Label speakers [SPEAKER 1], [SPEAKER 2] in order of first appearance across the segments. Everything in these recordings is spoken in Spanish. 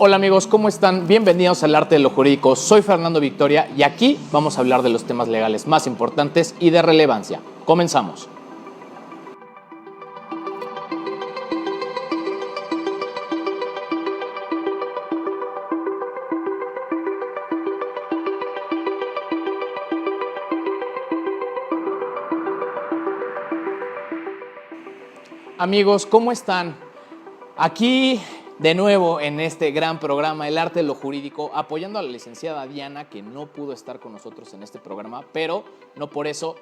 [SPEAKER 1] Hola amigos, ¿cómo están? Bienvenidos al Arte de lo Jurídico. Soy Fernando Victoria y aquí vamos a hablar de los temas legales más importantes y de relevancia. Comenzamos. Amigos, ¿cómo están? Aquí de nuevo en este gran programa, El Arte de lo Jurídico, apoyando a la licenciada Diana, que no pudo estar con nosotros en este programa, pero no por eso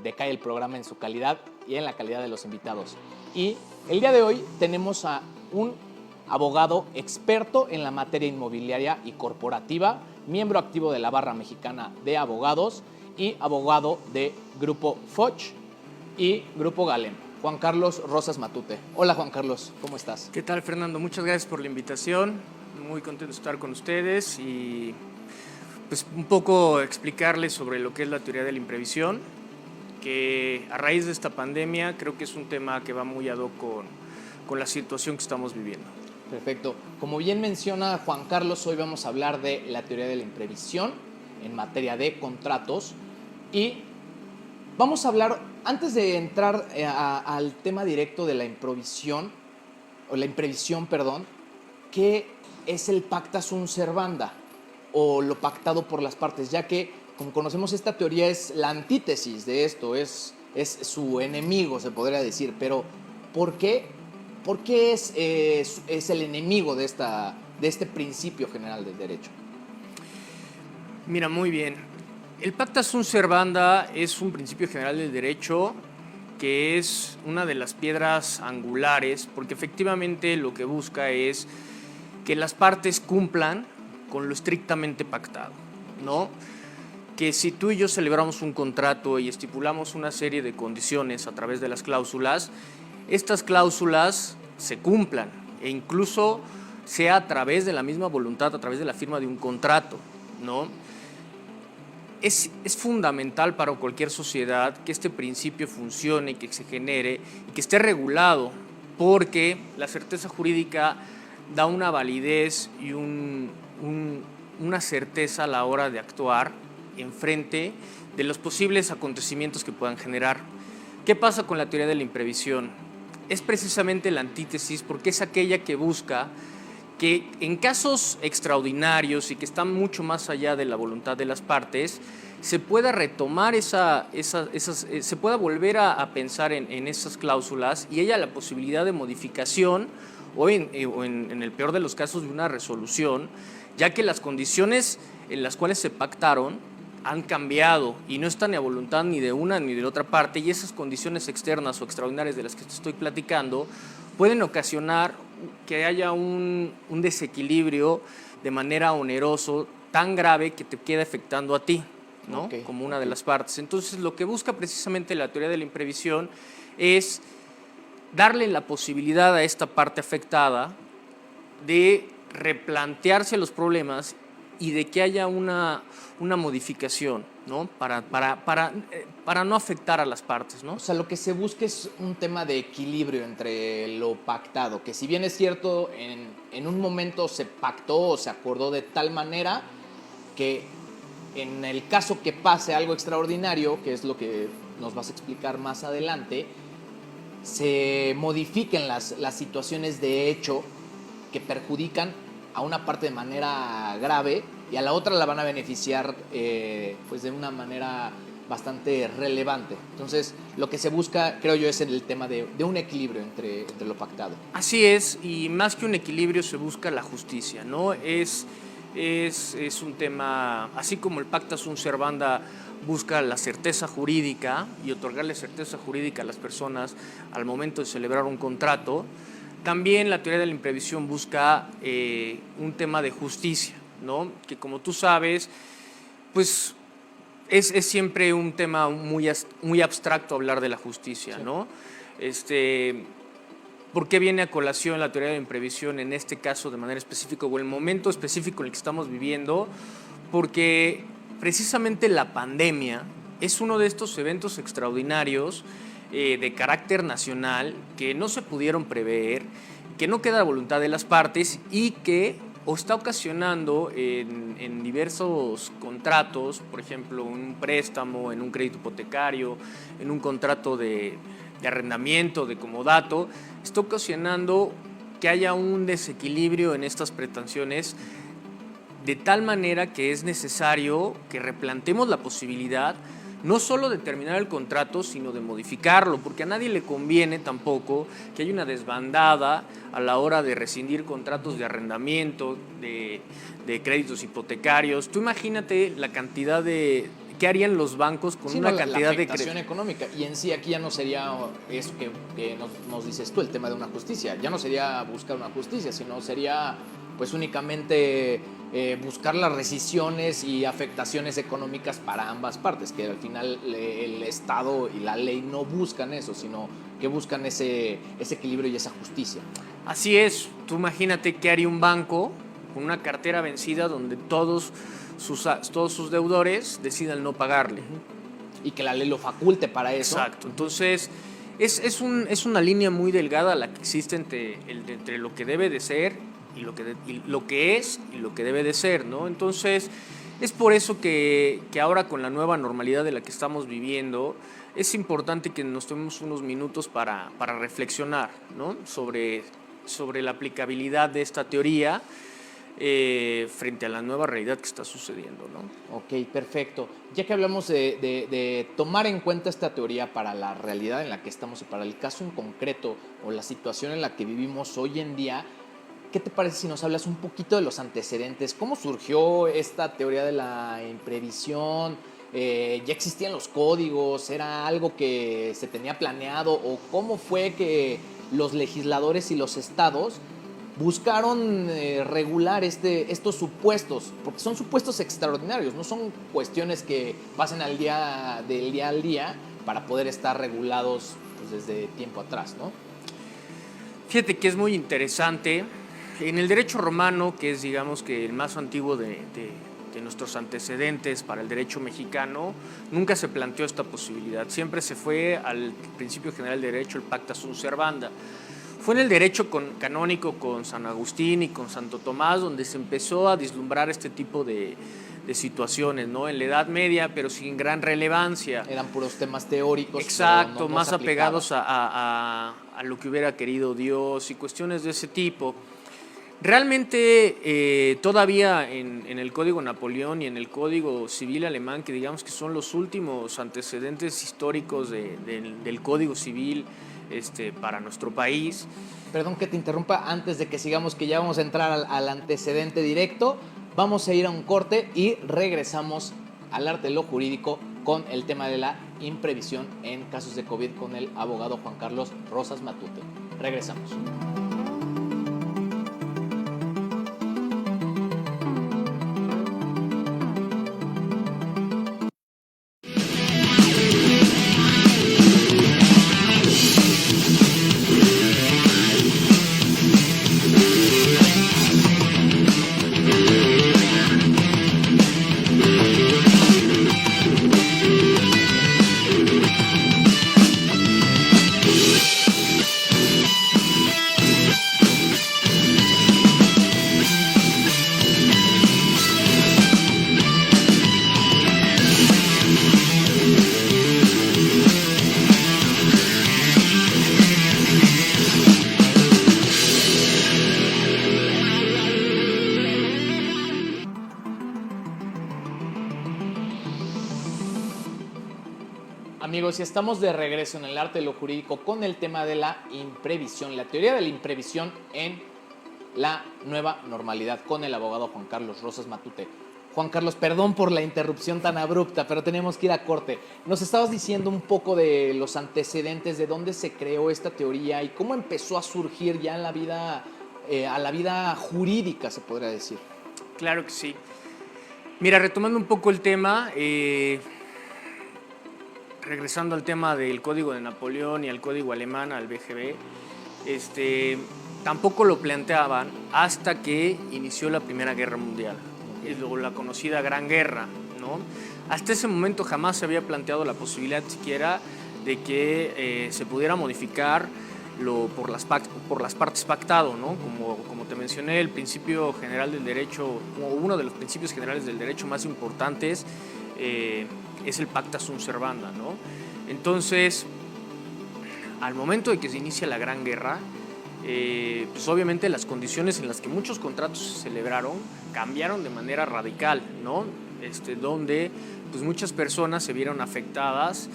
[SPEAKER 1] decae el programa en su calidad y en la calidad de los invitados. Y el día de hoy tenemos a un abogado experto en la materia inmobiliaria y corporativa, miembro activo de la Barra Mexicana de Abogados y abogado de Grupo Foch y Grupo Galem, Juan Carlos Rosas Matute. Hola Juan Carlos, ¿cómo estás?
[SPEAKER 2] ¿Qué tal, Fernando? Muchas gracias por la invitación. Muy contento de estar con ustedes y pues un poco explicarles sobre lo que es la teoría de la imprevisión, que a raíz de esta pandemia creo que es un tema que va muy ad hoc con la situación que estamos viviendo.
[SPEAKER 1] Perfecto. Como bien menciona Juan Carlos, hoy vamos a hablar de la teoría de la imprevisión en materia de contratos y vamos a hablar, antes de entrar al tema directo de la imprevisión, ¿qué es el pacta sunt servanda o lo pactado por las partes? Ya que, como conocemos, esta teoría es la antítesis de esto, es su enemigo, se podría decir, pero ¿por qué es el enemigo de este principio general del derecho?
[SPEAKER 2] Mira, muy bien. El pacta sunt servanda es un principio general del derecho que es una de las piedras angulares, porque efectivamente lo que busca es que las partes cumplan con lo estrictamente pactado, ¿no? Que si tú y yo celebramos un contrato y estipulamos una serie de condiciones a través de las cláusulas, estas cláusulas se cumplan e incluso sea a través de la misma voluntad, a través de la firma de un contrato, ¿no? Es fundamental para cualquier sociedad que este principio funcione, que se genere y que esté regulado, porque la certeza jurídica da una validez y una certeza a la hora de actuar en frente de los posibles acontecimientos que puedan generar. ¿Qué pasa con la teoría de la imprevisión? Es precisamente la antítesis, porque es aquella que busca que en casos extraordinarios y que están mucho más allá de la voluntad de las partes, se pueda retomar se pueda volver a pensar en esas cláusulas y haya la posibilidad de modificación o en el peor de los casos de una resolución, ya que las condiciones en las cuales se pactaron han cambiado y no están a voluntad ni de una ni de la otra parte, y esas condiciones externas o extraordinarias de las que te estoy platicando pueden ocasionar que haya un desequilibrio de manera oneroso tan grave que te queda afectando a ti, ¿no?
[SPEAKER 1] Okay.
[SPEAKER 2] Como una de las partes. Entonces, lo que busca precisamente la teoría de la imprevisión es darle la posibilidad a esta parte afectada de replantearse los problemas y de que haya una modificación, ¿no? Para no afectar a las partes, ¿no?
[SPEAKER 1] O sea, lo que se busca es un tema de equilibrio entre lo pactado, que si bien es cierto, en un momento se pactó o se acordó de tal manera que en el caso que pase algo extraordinario, que es lo que nos vas a explicar más adelante, se modifiquen las situaciones de hecho que perjudican a una parte de manera grave y a la otra la van a beneficiar pues de una manera bastante relevante. Entonces, lo que se busca, creo yo, es el tema de un equilibrio entre lo pactado.
[SPEAKER 2] Así es, y más que un equilibrio se busca la justicia, ¿no? Es un tema, así como el pacta sunt servanda busca la certeza jurídica y otorgarle certeza jurídica a las personas al momento de celebrar un contrato, también la teoría de la imprevisión busca un tema de justicia, ¿no? Que como tú sabes, pues es siempre un tema muy abstracto hablar de la justicia, sí, ¿no? ¿Por qué viene a colación la teoría de la imprevisión en este caso de manera específica o el momento específico en el que estamos viviendo? Porque precisamente la pandemia es uno de estos eventos extraordinarios de carácter nacional que no se pudieron prever, que no queda a voluntad de las partes y que o está ocasionando en diversos contratos, por ejemplo, un préstamo, en un crédito hipotecario, en un contrato de arrendamiento, de comodato, está ocasionando que haya un desequilibrio en estas pretensiones, de tal manera que es necesario que replanteemos la posibilidad no solo de terminar el contrato, sino de modificarlo, porque a nadie le conviene tampoco que haya una desbandada a la hora de rescindir contratos de arrendamiento, de créditos hipotecarios. Tú imagínate la cantidad de... ¿Qué harían los bancos con una cantidad de
[SPEAKER 1] afectación económica? Y en sí aquí ya no sería eso que nos dices tú, el tema de una justicia. Ya no sería buscar una justicia, sino sería pues únicamente buscar las rescisiones y afectaciones económicas para ambas partes, que al final el Estado y la ley no buscan eso, sino que buscan ese equilibrio y esa justicia.
[SPEAKER 2] Así es. Tú imagínate qué haría un banco con una cartera vencida donde todos sus deudores decidan no pagarle.
[SPEAKER 1] Y que la ley lo faculte para eso.
[SPEAKER 2] Exacto. Entonces, es una línea muy delgada la que existe entre lo que debe de ser y lo que es y lo que debe de ser, ¿no? Entonces, es por eso que ahora con la nueva normalidad de la que estamos viviendo, es importante que nos tomemos unos minutos para reflexionar, ¿no? sobre la aplicabilidad de esta teoría frente a la nueva realidad que está sucediendo, ¿no?
[SPEAKER 1] Ok, perfecto. Ya que hablamos de tomar en cuenta esta teoría para la realidad en la que estamos y para el caso en concreto o la situación en la que vivimos hoy en día, ¿qué te parece si nos hablas un poquito de los antecedentes? ¿Cómo surgió esta teoría de la imprevisión? ¿Ya existían los códigos? ¿Era algo que se tenía planeado? ¿O cómo fue que los legisladores y los estados buscaron regular estos supuestos? Porque son supuestos extraordinarios, no son cuestiones que pasen del día al día para poder estar regulados pues, desde tiempo atrás, ¿no?
[SPEAKER 2] Fíjate que es muy interesante. En el derecho romano, que es digamos que el más antiguo de nuestros antecedentes para el derecho mexicano, nunca se planteó esta posibilidad. Siempre se fue al principio general del derecho, el pacta sunt servanda. Fue en el derecho canónico con San Agustín y con Santo Tomás donde se empezó a vislumbrar este tipo de situaciones, ¿no? En la Edad Media, pero sin gran relevancia.
[SPEAKER 1] Eran puros temas teóricos.
[SPEAKER 2] Exacto, más apegados a lo que hubiera querido Dios y cuestiones de ese tipo. Realmente todavía en el Código Napoleón y en el Código Civil alemán, que digamos que son los últimos antecedentes históricos del Código Civil para nuestro país.
[SPEAKER 1] Perdón que te interrumpa, antes de que sigamos, que ya vamos a entrar al antecedente directo, vamos a ir a un corte y regresamos al arte de lo jurídico con el tema de la imprevisión en casos de COVID con el abogado Juan Carlos Rosas Matute. Regresamos. Amigos, y estamos de regreso en el arte de lo jurídico con el tema de la imprevisión, la teoría de la imprevisión en la nueva normalidad con el abogado Juan Carlos Rosas Matute. Juan Carlos, perdón por la interrupción tan abrupta, pero tenemos que ir a corte. Nos estabas diciendo un poco de los antecedentes, de dónde se creó esta teoría y cómo empezó a surgir ya en la vida, a la vida jurídica, se podría decir.
[SPEAKER 2] Claro que sí. Mira, retomando un poco el tema, regresando al tema del Código de Napoleón y al Código Alemán, al BGB, tampoco lo planteaban hasta que inició la Primera Guerra Mundial, la conocida Gran Guerra, ¿no? Hasta ese momento jamás se había planteado la posibilidad siquiera de que se pudiera modificar por las partes pactado, ¿no? Como te mencioné, el principio general del derecho, o uno de los principios generales del derecho más importantes, es el pacta sunt servanda, ¿no? Entonces, al momento de que se inicia la Gran Guerra, pues obviamente las condiciones en las que muchos contratos se celebraron cambiaron de manera radical, ¿no? Donde pues muchas personas se vieron afectadas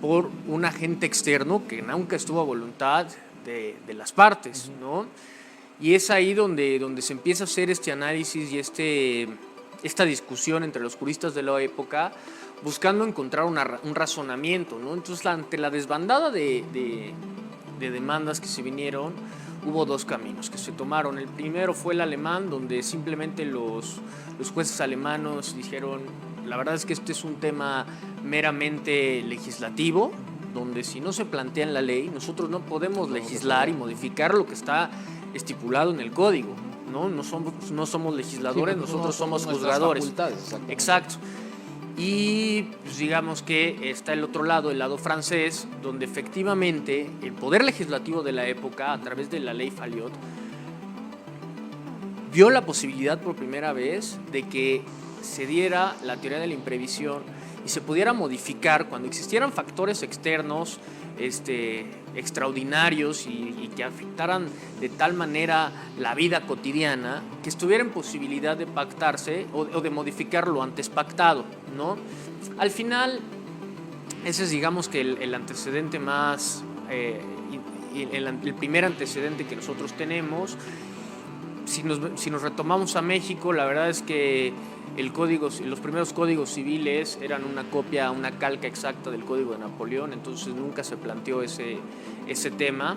[SPEAKER 2] por un agente externo que nunca estuvo a voluntad de las partes, ¿no? Y es ahí donde se empieza a hacer este análisis y esta discusión entre los juristas de la época, buscando encontrar un razonamiento, ¿no? Entonces, ante la desbandada de demandas que se vinieron, hubo dos caminos que se tomaron. El primero fue el alemán, donde simplemente los jueces alemanes dijeron: la verdad es que este es un tema meramente legislativo, donde si no se plantea en la ley, nosotros no podemos legislar y modificar lo que está estipulado en el código, ¿no? No somos legisladores, sí, nosotros somos juzgadores. Exacto. Y pues digamos que está el otro lado, el lado francés, donde efectivamente el poder legislativo de la época, a través de la ley Faliot, vio la posibilidad por primera vez de que se diera la teoría de la imprevisión y se pudiera modificar cuando existieran factores externos extraordinarios y que afectaran de tal manera la vida cotidiana, que estuviera en posibilidad de pactarse o de modificar lo antes pactado, ¿no? Al final, ese es, digamos, que el antecedente más, el primer antecedente que nosotros tenemos. Si nos retomamos a México, la verdad es que los primeros códigos civiles eran una calca exacta del Código de Napoleón, entonces nunca se planteó ese tema.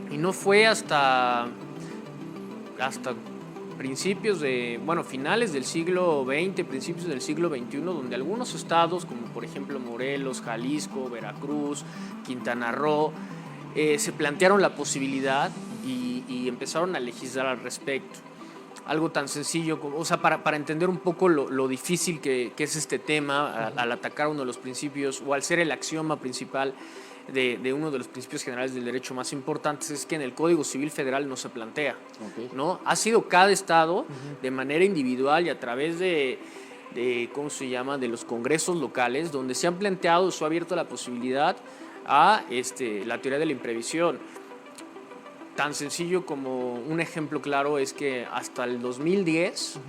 [SPEAKER 2] Y no fue hasta finales del siglo XX, principios del siglo XXI, donde algunos estados, como por ejemplo Morelos, Jalisco, Veracruz, Quintana Roo, se plantearon la posibilidad y empezaron a legislar al respecto. Algo tan sencillo, para entender un poco lo difícil que es este tema, al atacar uno de los principios, o al ser el axioma principal de uno de los principios generales del derecho más importantes, es que en el Código Civil Federal no se plantea, ¿no? Ha sido cada estado, de manera individual y a través de los congresos locales, donde se han planteado o se ha abierto la posibilidad a la teoría de la imprevisión. Tan sencillo como un ejemplo claro es que hasta el 2010,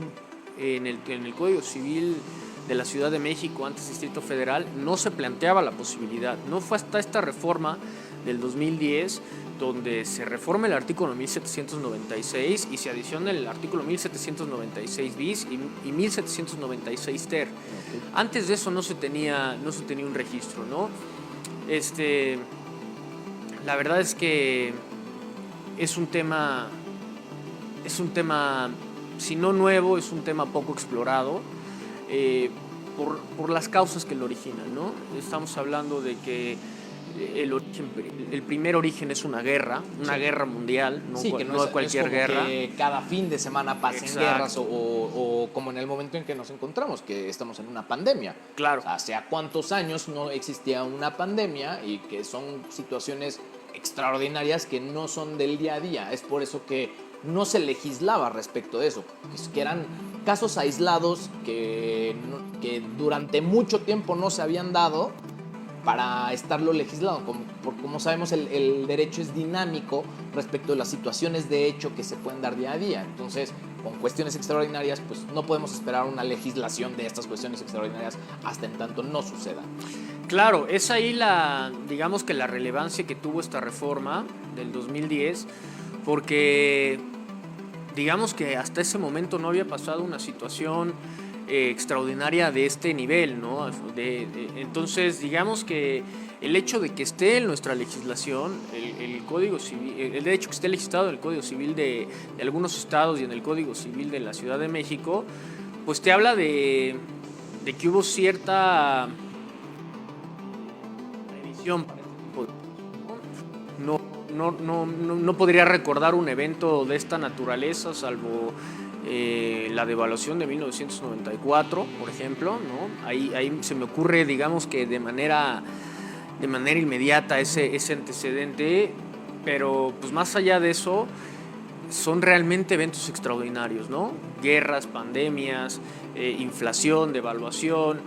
[SPEAKER 2] en el Código Civil de la Ciudad de México, antes Distrito Federal, no se planteaba la posibilidad. No fue hasta esta reforma del 2010 donde se reforma el artículo 1796 y se adiciona el artículo 1796 bis y 1796 ter. Antes de eso no se tenía un registro, ¿no? La verdad es que es un tema, si no nuevo, es un tema poco explorado por las causas que lo originan, ¿no? Estamos hablando de que el primer origen es una guerra mundial, no,
[SPEAKER 1] sí, que no es cualquier guerra. Que cada fin de semana pasen guerras o como en el momento en que nos encontramos, que estamos en una pandemia.
[SPEAKER 2] Claro.
[SPEAKER 1] Hace cuántos años no existía una pandemia y que son situaciones extraordinarias que no son del día a día. Es por eso que no se legislaba respecto de eso, que eran casos aislados que durante mucho tiempo no se habían dado para estarlo legislado. Como sabemos, el derecho es dinámico respecto de las situaciones de hecho que se pueden dar día a día. Entonces, con cuestiones extraordinarias, pues no podemos esperar una legislación de estas cuestiones extraordinarias hasta en tanto no suceda.
[SPEAKER 2] Claro, es ahí digamos que la relevancia que tuvo esta reforma del 2010, porque digamos que hasta ese momento no había pasado una situación extraordinaria de este nivel, ¿no? Entonces, digamos que el hecho de que esté en nuestra legislación, el Código Civil, el hecho que esté legislado en el Código Civil de algunos estados y en el Código Civil de la Ciudad de México, pues te habla de que hubo cierta revisión. No podría recordar un evento de esta naturaleza, salvo la devaluación de 1994, por ejemplo, ¿no? Ahí se me ocurre, digamos que de manera inmediata ese antecedente, Pero pues más allá de eso, son realmente eventos extraordinarios, ¿no? Guerras, pandemias, inflación, devaluación,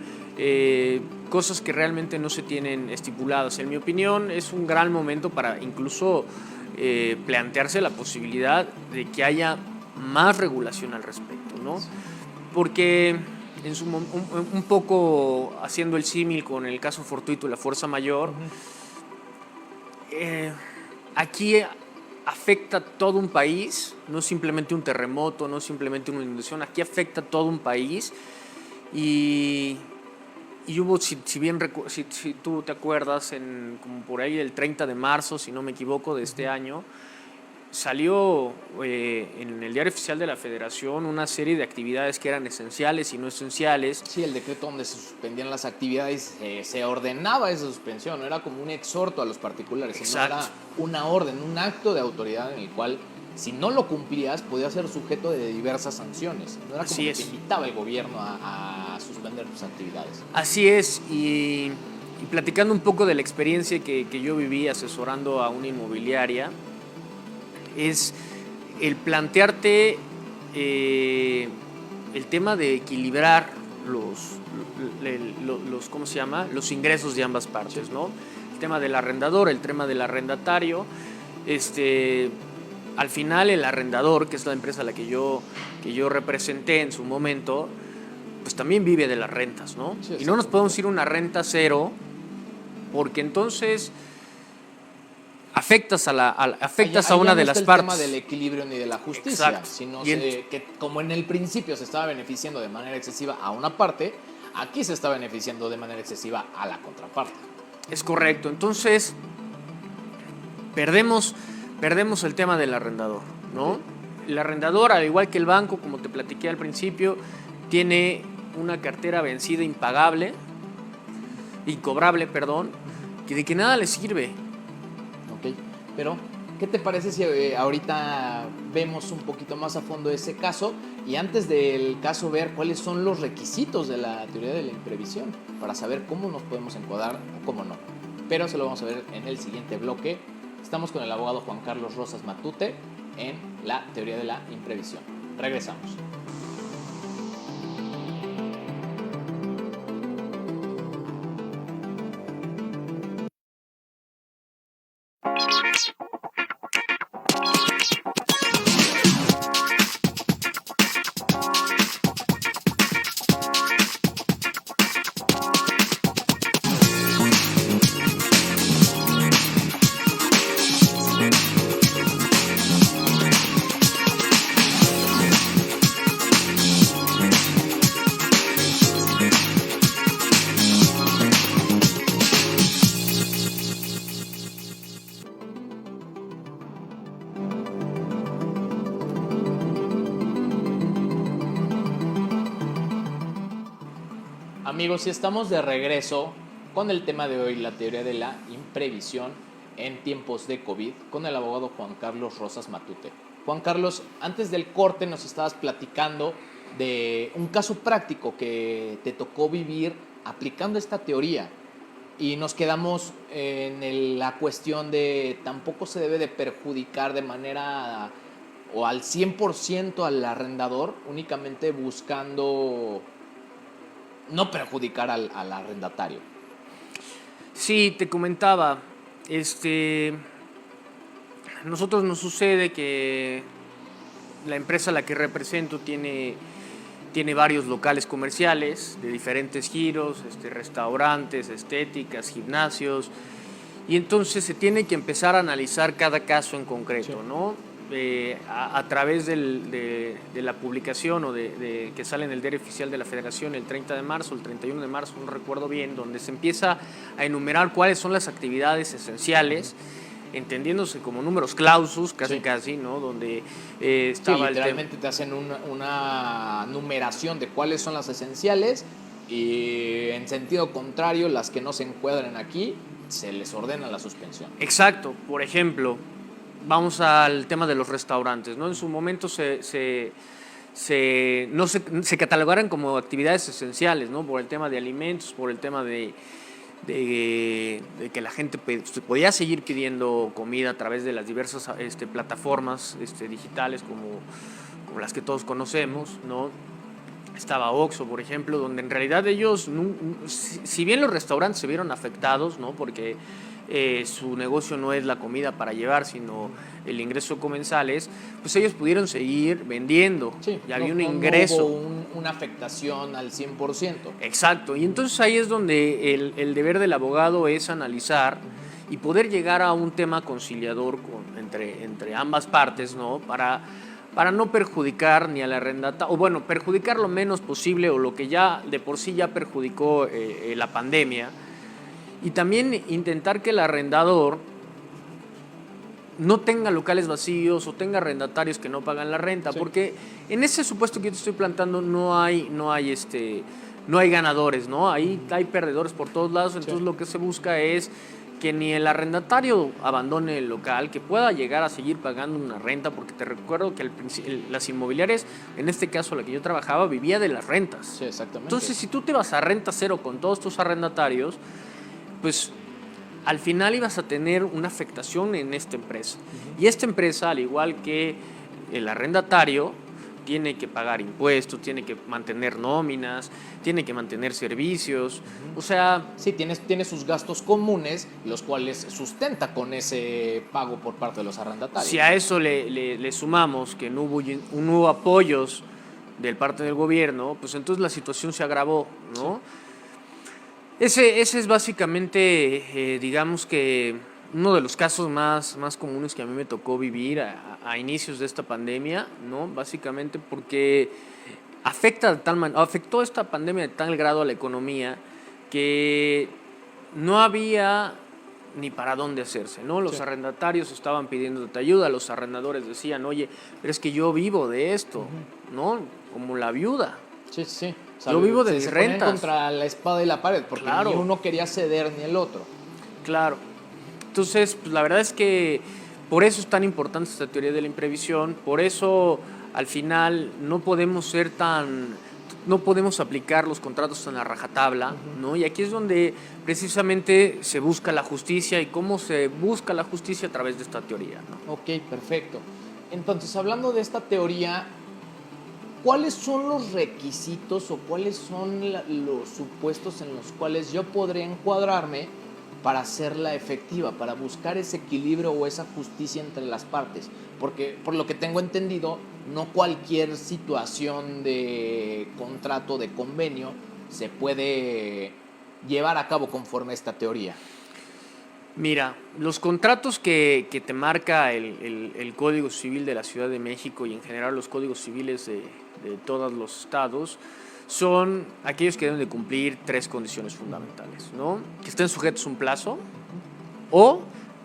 [SPEAKER 2] cosas que realmente no se tienen estipuladas. En mi opinión, es un gran momento para incluso plantearse la posibilidad de que haya más regulación al respecto, ¿no? Porque un poco haciendo el símil con el caso fortuito y la fuerza mayor, aquí afecta a todo un país, no simplemente un terremoto, no simplemente una inundación, aquí afecta a todo un país y hubo, si tú te acuerdas, como por ahí el 30 de marzo, si no me equivoco, de este año, salió en el Diario Oficial de la Federación una serie de actividades que eran esenciales y no esenciales.
[SPEAKER 1] Sí, el decreto donde se suspendían las actividades, se ordenaba esa suspensión, no era como un exhorto a los particulares, sino era una orden, un acto de autoridad en el cual, si no lo cumplías, podías ser sujeto de diversas sanciones. No era como que te invitaba el gobierno a suspender tus actividades.
[SPEAKER 2] Así es, y platicando un poco de la experiencia que yo viví asesorando a una inmobiliaria, es el plantearte el tema de equilibrar ¿cómo se llama? Los ingresos de ambas partes, ¿no? El tema del arrendador, el tema del arrendatario. Al final el arrendador, que es la empresa a la que yo representé en su momento, pues también vive de las rentas, ¿no? Sí, y no nos podemos ir a una renta cero, porque entonces afectas a una de las partes.
[SPEAKER 1] No es el tema del equilibrio ni de la justicia. Exacto. Sino que como en el principio se estaba beneficiando de manera excesiva a una parte, aquí se está beneficiando de manera excesiva a la contraparte.
[SPEAKER 2] Es correcto. Entonces, perdemos el tema del arrendador, ¿no? Sí. El arrendador, al igual que el banco, como te platiqué al principio, tiene una cartera vencida incobrable, que de que nada le sirve.
[SPEAKER 1] Pero, ¿qué te parece si ahorita vemos un poquito más a fondo ese caso y antes del caso ver cuáles son los requisitos de la teoría de la imprevisión para saber cómo nos podemos encuadrar o cómo no? Pero se lo vamos a ver en el siguiente bloque. Estamos con el abogado Juan Carlos Rosas Matute en la teoría de la imprevisión. Regresamos. Amigos, y estamos de regreso con el tema de hoy, la teoría de la imprevisión en tiempos de COVID, con el abogado Juan Carlos Rosas Matute. Juan Carlos, antes del corte nos estabas platicando de un caso práctico que te tocó vivir aplicando esta teoría y nos quedamos en la cuestión de tampoco se debe de perjudicar de manera o al 100% al arrendador, únicamente buscando no perjudicar al arrendatario.
[SPEAKER 2] Sí, te comentaba, nosotros nos sucede que la empresa a la que represento tiene varios locales comerciales de diferentes giros, restaurantes, estéticas, gimnasios, y entonces se tiene que empezar a analizar cada caso en concreto, sí, ¿no? A través de la publicación o que sale en el Diario Oficial de la Federación el 30 de marzo, el 31 de marzo, no recuerdo bien, donde se empieza a enumerar cuáles son las actividades esenciales, entendiéndose como números clausus, casi, ¿no? Donde estaba
[SPEAKER 1] literalmente te hacen una numeración de cuáles son las esenciales y en sentido contrario, las que no se encuadran aquí, se les ordena la suspensión.
[SPEAKER 2] Exacto. Por ejemplo, vamos al tema de los restaurantes, ¿no? En su momento se catalogaron como actividades esenciales, ¿no? Por el tema de alimentos, por el tema de de que la gente podía seguir pidiendo comida a través de las diversas plataformas digitales como las que todos conocemos, ¿no? Estaba Oxxo, por ejemplo, donde en realidad ellos, si bien los restaurantes se vieron afectados, ¿no? Porque su negocio no es la comida para llevar, sino el ingreso comensales, pues ellos pudieron seguir vendiendo.
[SPEAKER 1] Sí,
[SPEAKER 2] y había un ingreso.
[SPEAKER 1] No hubo una afectación al 100%.
[SPEAKER 2] Exacto, y entonces ahí es donde el deber del abogado es analizar y poder llegar a un tema conciliador entre ambas partes, ¿no? Para no perjudicar ni al arrendatario, o bueno, perjudicar lo menos posible o lo que ya de por sí ya perjudicó la pandemia, y también intentar que el arrendador no tenga locales vacíos o tenga arrendatarios que no pagan la renta, sí. Porque en ese supuesto que yo te estoy plantando no hay ganadores, ¿no? Ahí hay perdedores por todos lados, entonces sí. Lo que se busca es que ni el arrendatario abandone el local, que pueda llegar a seguir pagando una renta, porque te recuerdo que las inmobiliarias, en este caso la que yo trabajaba, vivía de las rentas.
[SPEAKER 1] Sí, exactamente.
[SPEAKER 2] Entonces, si tú te vas a renta cero con todos tus arrendatarios, pues al final ibas a tener una afectación en esta empresa. Uh-huh. Y esta empresa, al igual que el arrendatario, tiene que pagar impuestos, tiene que mantener nóminas, tiene que mantener servicios, o sea...
[SPEAKER 1] Sí, tiene sus gastos comunes, los cuales sustenta con ese pago por parte de los arrendatarios.
[SPEAKER 2] Si a eso le sumamos que no hubo apoyos del parte del gobierno, pues entonces la situación se agravó, ¿no? Sí. Ese es básicamente, digamos que uno de los casos más comunes que a mí me tocó vivir a inicios de esta pandemia, ¿no? Básicamente porque afectó esta pandemia de tal grado a la economía que no había ni para dónde hacerse, ¿no? Los sí. Arrendatarios estaban pidiéndote ayuda, los arrendadores decían, oye, pero es que yo vivo de esto, uh-huh. ¿no? Como la viuda.
[SPEAKER 1] Sí, sí.
[SPEAKER 2] O sea, yo vivo de mis rentas.
[SPEAKER 1] Contra la espada y la pared, porque claro. Ni uno quería ceder ni el otro.
[SPEAKER 2] Claro. Entonces, pues la verdad es que por eso es tan importante esta teoría de la imprevisión, por eso al final no podemos aplicar los contratos en la rajatabla, uh-huh. ¿no? Y aquí es donde precisamente se busca la justicia y cómo se busca la justicia a través de esta teoría, ¿no?
[SPEAKER 1] Ok, perfecto. Entonces, hablando de esta teoría, ¿cuáles son los requisitos o cuáles son los supuestos en los cuales yo podría encuadrarme para hacerla efectiva, para buscar ese equilibrio o esa justicia entre las partes? Porque, por lo que tengo entendido, no cualquier situación de contrato, de convenio, se puede llevar a cabo conforme a esta teoría.
[SPEAKER 2] Mira, los contratos que te marca el Código Civil de la Ciudad de México y en general los códigos civiles de todos los estados son aquellos que deben de cumplir 3 condiciones fundamentales, ¿no? Que estén sujetos a un plazo, o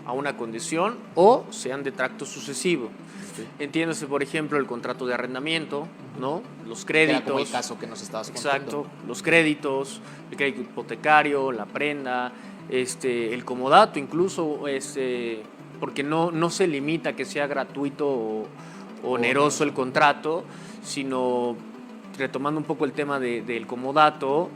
[SPEAKER 2] a una condición, o sean de tracto sucesivo. Sí. Entiéndase, por ejemplo, el contrato de arrendamiento, ¿no? Los créditos.
[SPEAKER 1] Era como el caso que nos estabas contando.
[SPEAKER 2] Exacto, los créditos, el crédito hipotecario, la prenda, el comodato incluso, porque no se limita a que sea gratuito o oneroso el contrato, sino retomando un poco el tema del comodato,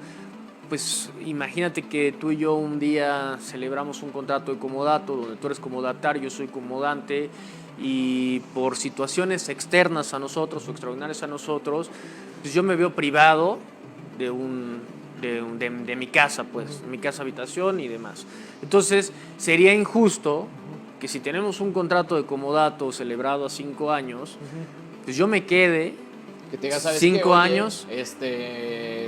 [SPEAKER 2] pues imagínate que tú y yo un día celebramos un contrato de comodato donde tú eres comodatario, yo soy comodante, y por situaciones externas a nosotros o extraordinarias a nosotros, pues yo me veo privado de mi casa, pues, mi casa habitación y demás. Entonces sería injusto que si tenemos un contrato de comodato celebrado a 5 años, pues yo me quede
[SPEAKER 1] que te diga, ¿sabes
[SPEAKER 2] 5
[SPEAKER 1] qué?
[SPEAKER 2] años.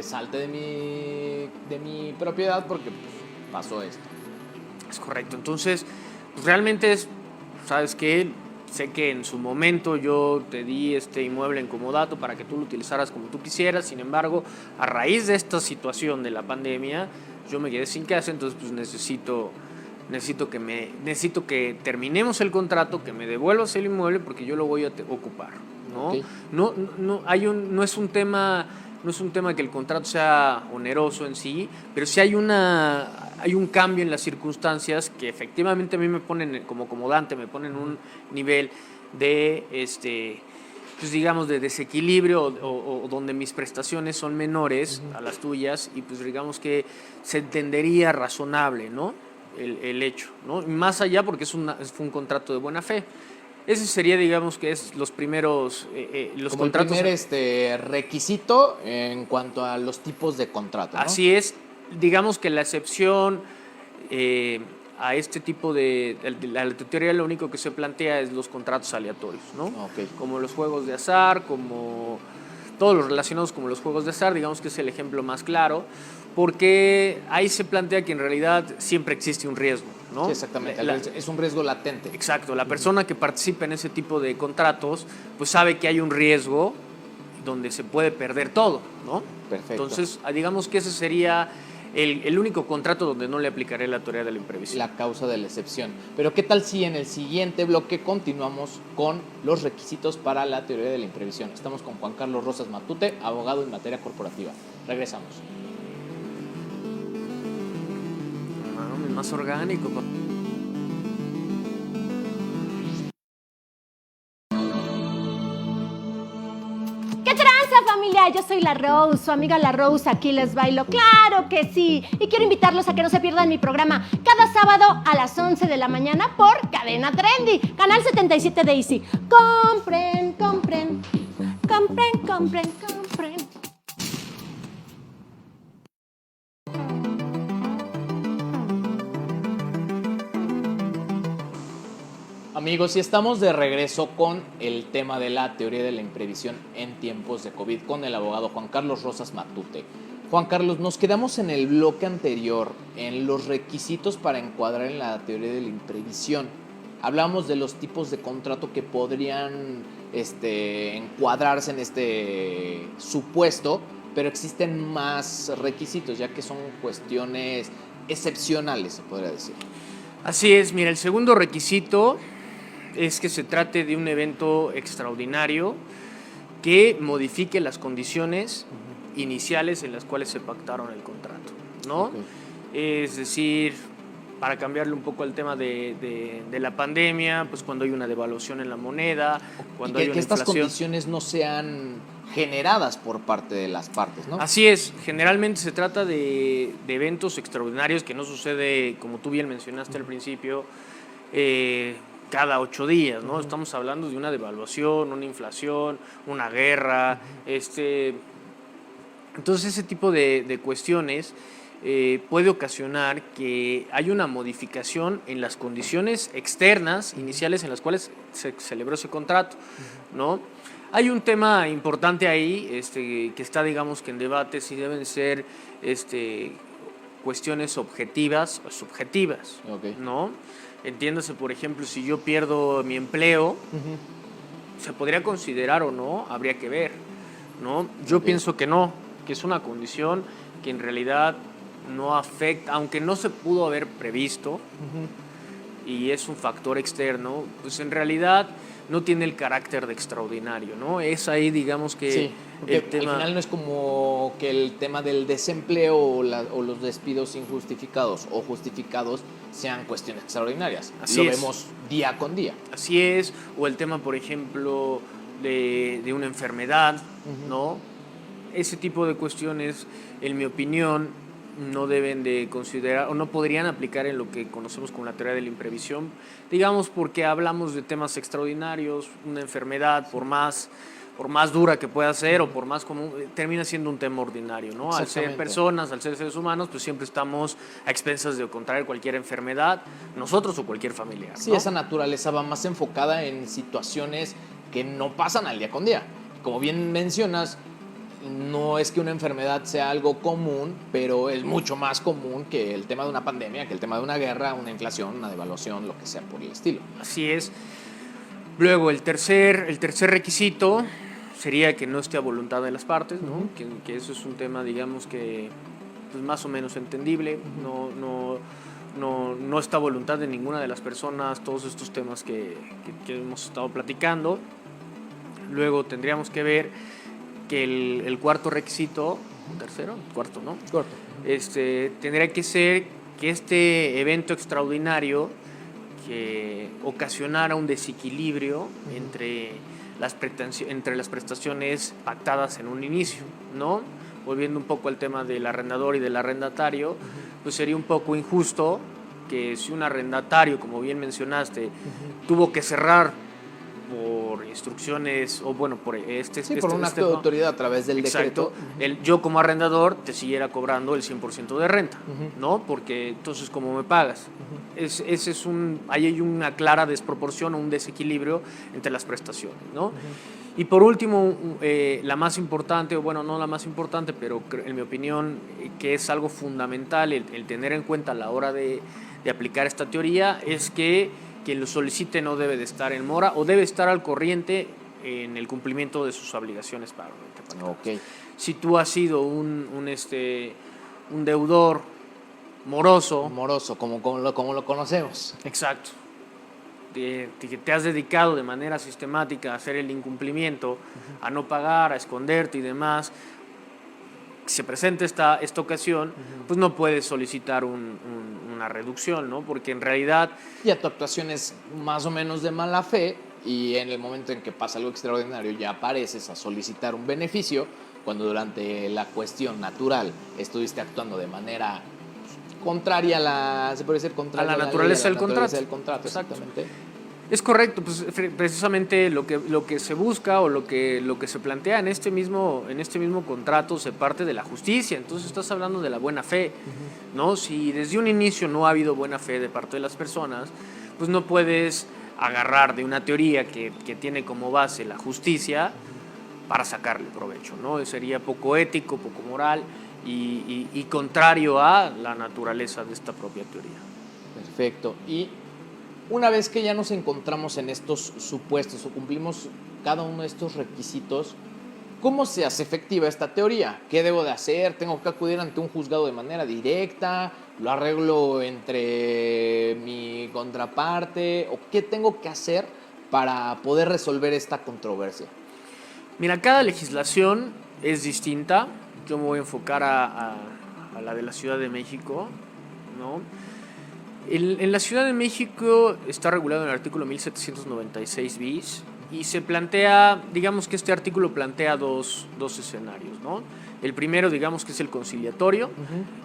[SPEAKER 1] Salte de mi propiedad porque pues, pasó esto.
[SPEAKER 2] Es correcto. Entonces, pues, realmente ¿sabes qué? Sé que en su momento yo te di este inmueble en comodato para que tú lo utilizaras como tú quisieras. Sin embargo, a raíz de esta situación de la pandemia, yo me quedé sin casa, entonces pues necesito que terminemos el contrato, que me devuelvas el inmueble porque yo lo voy a ocupar, ¿no? Okay. No es un tema que el contrato sea oneroso en sí, pero sí hay un cambio en las circunstancias que efectivamente a mí me ponen como comodante, me ponen un nivel de pues digamos, de desequilibrio o donde mis prestaciones son menores a las tuyas y pues digamos que se entendería razonable, ¿no? El hecho, ¿no? Más allá porque fue un contrato de buena fe. Ese sería, digamos, que es los primeros, los
[SPEAKER 1] Como
[SPEAKER 2] contratos.
[SPEAKER 1] el primer requisito en cuanto a los tipos de contrato, ¿no?
[SPEAKER 2] Así es, digamos que la excepción a este tipo de la teoría lo único que se plantea es los contratos aleatorios, ¿no?
[SPEAKER 1] Okay.
[SPEAKER 2] Como los juegos de azar, como todos los relacionados como los juegos de azar, digamos que es el ejemplo más claro, porque ahí se plantea que en realidad siempre existe un riesgo, ¿no?
[SPEAKER 1] Sí, exactamente, es un riesgo latente.
[SPEAKER 2] Exacto, la persona que participa en ese tipo de contratos, pues sabe que hay un riesgo donde se puede perder todo, ¿no?
[SPEAKER 1] Perfecto.
[SPEAKER 2] Entonces, digamos que ese sería el único contrato donde no le aplicaré la teoría de la imprevisión.
[SPEAKER 1] La causa de la excepción. Pero ¿qué tal si en el siguiente bloque continuamos con los requisitos para la teoría de la imprevisión? Estamos con Juan Carlos Rosas Matute, abogado en materia corporativa. Regresamos.
[SPEAKER 2] Más orgánico.
[SPEAKER 3] ¿Qué tranza, familia? Yo soy la Rose, su amiga la Rose, aquí les bailo. ¡Claro que sí! Y quiero invitarlos a que no se pierdan mi programa cada sábado a las 11 de la mañana por Cadena Trendy, canal 77 de Easy. Compren, compren, compren, compren, compren.
[SPEAKER 1] Amigos, y estamos de regreso con el tema de la teoría de la imprevisión en tiempos de COVID con el abogado Juan Carlos Rosas Matute. Juan Carlos, nos quedamos en el bloque anterior en los requisitos para encuadrar en la teoría de la imprevisión. Hablamos de los tipos de contrato que podrían encuadrarse en este supuesto, pero existen más requisitos, ya que son cuestiones excepcionales, se podría decir.
[SPEAKER 2] Así es, mira, el segundo requisito es que se trate de un evento extraordinario que modifique las condiciones iniciales en las cuales se pactaron el contrato, ¿no?
[SPEAKER 1] Okay.
[SPEAKER 2] Es decir, para cambiarle un poco el tema de la pandemia, pues cuando hay una devaluación en la moneda, cuando hay una
[SPEAKER 1] estas
[SPEAKER 2] inflación.
[SPEAKER 1] Condiciones no sean generadas por parte de las partes, ¿no?
[SPEAKER 2] Así es, generalmente se trata de eventos extraordinarios que no sucede, como tú bien mencionaste al principio, cada 8 días, ¿no? Estamos hablando de una devaluación, una inflación, una guerra, entonces ese tipo de cuestiones puede ocasionar que haya una modificación en las condiciones externas iniciales en las cuales se celebró ese contrato, ¿no? Hay un tema importante ahí que está, digamos, que en debate si deben ser cuestiones objetivas o subjetivas,
[SPEAKER 1] Okay.
[SPEAKER 2] ¿no? Entiéndase, por ejemplo, si yo pierdo mi empleo, ¿se podría considerar o no? Habría que ver, ¿no? Yo pienso que no, que es una condición que en realidad no afecta, aunque no se pudo haber previsto y es un factor externo, pues en realidad no tiene el carácter de extraordinario, ¿no? Es ahí, digamos que
[SPEAKER 1] sí, porque
[SPEAKER 2] el tema...
[SPEAKER 1] al final no es como que el tema del desempleo o los despidos injustificados o justificados sean cuestiones extraordinarias.
[SPEAKER 2] Así
[SPEAKER 1] Lo
[SPEAKER 2] es.
[SPEAKER 1] vemos día con día.
[SPEAKER 2] Así es, o el tema, por ejemplo, de una enfermedad, ¿no? Ese tipo de cuestiones, en mi opinión, no deben de considerar o no podrían aplicar en lo que conocemos como la teoría de la imprevisión, digamos porque hablamos de temas extraordinarios, una enfermedad por más dura que pueda ser o por más común, termina siendo un tema ordinario, ¿no? Al ser personas, al ser seres humanos, pues siempre estamos a expensas de contraer cualquier enfermedad, nosotros o cualquier familiar, ¿no?
[SPEAKER 1] Sí, esa naturaleza va más enfocada en situaciones que no pasan al día con día. Como bien mencionas, no es que una enfermedad sea algo común, pero es mucho más común que el tema de una pandemia, que el tema de una guerra, una inflación, una devaluación, lo que sea por el estilo.
[SPEAKER 2] Así es. Luego, el tercer requisito sería que no esté a voluntad de las partes, ¿no? Que eso es un tema, digamos, que pues, más o menos entendible. No está a voluntad de ninguna de las personas, todos estos temas que hemos estado platicando. Luego tendríamos que ver que el cuarto requisito, cuarto, ¿no?
[SPEAKER 1] Corto.
[SPEAKER 2] Tendría que ser que este evento extraordinario que ocasionara un desequilibrio entre entre las prestaciones pactadas en un inicio, ¿no? Volviendo un poco al tema del arrendador y del arrendatario, pues sería un poco injusto que si un arrendatario, como bien mencionaste, tuvo que cerrar por instrucciones, o bueno, por
[SPEAKER 1] por un acto de autoridad a través del
[SPEAKER 2] exacto,
[SPEAKER 1] decreto.
[SPEAKER 2] Yo como arrendador te siguiera cobrando el 100% de renta, ¿no? Porque entonces, ¿cómo me pagas? Ahí hay una clara desproporción o un desequilibrio entre las prestaciones, ¿no? Y por último, la más importante, o bueno, no la más importante, pero en mi opinión, que es algo fundamental el tener en cuenta a la hora de aplicar esta teoría, es que quien lo solicite no debe de estar en mora o debe estar al corriente en el cumplimiento de sus obligaciones pagamento.
[SPEAKER 1] Okay.
[SPEAKER 2] Si tú has sido un deudor moroso,
[SPEAKER 1] como lo conocemos.
[SPEAKER 2] exacto, que te has dedicado de manera sistemática a hacer el incumplimiento, a no pagar, a esconderte y demás, se presenta esta ocasión, pues no puedes solicitar una reducción, ¿no? Porque en realidad...
[SPEAKER 1] Ya tu actuación es más o menos de mala fe y en el momento en que pasa algo extraordinario ya apareces a solicitar un beneficio cuando durante la cuestión natural estuviste actuando de manera contraria a la... ¿Se puede decir contraria
[SPEAKER 2] a la naturaleza del
[SPEAKER 1] contrato? Exactamente.
[SPEAKER 2] Es correcto, pues precisamente lo que se busca o lo que se plantea en este mismo contrato se parte de la justicia. Entonces estás hablando de la buena fe, ¿no? Si desde un inicio no ha habido buena fe de parte de las personas, pues no puedes agarrar de una teoría que tiene como base la justicia para sacarle provecho, ¿no? Sería poco ético, poco moral y contrario a la naturaleza de esta propia teoría.
[SPEAKER 1] Perfecto. Y una vez que ya nos encontramos en estos supuestos o cumplimos cada uno de estos requisitos, ¿cómo se hace efectiva esta teoría? ¿Qué debo de hacer? ¿Tengo que acudir ante un juzgado de manera directa? ¿Lo arreglo entre mi contraparte? ¿O qué tengo que hacer para poder resolver esta controversia?
[SPEAKER 2] Mira, cada legislación es distinta. Yo me voy a enfocar a la de la Ciudad de México, ¿no? En la Ciudad de México está regulado en el artículo 1796 bis y se plantea, digamos que este artículo plantea dos escenarios, ¿no? El primero, digamos que es el conciliatorio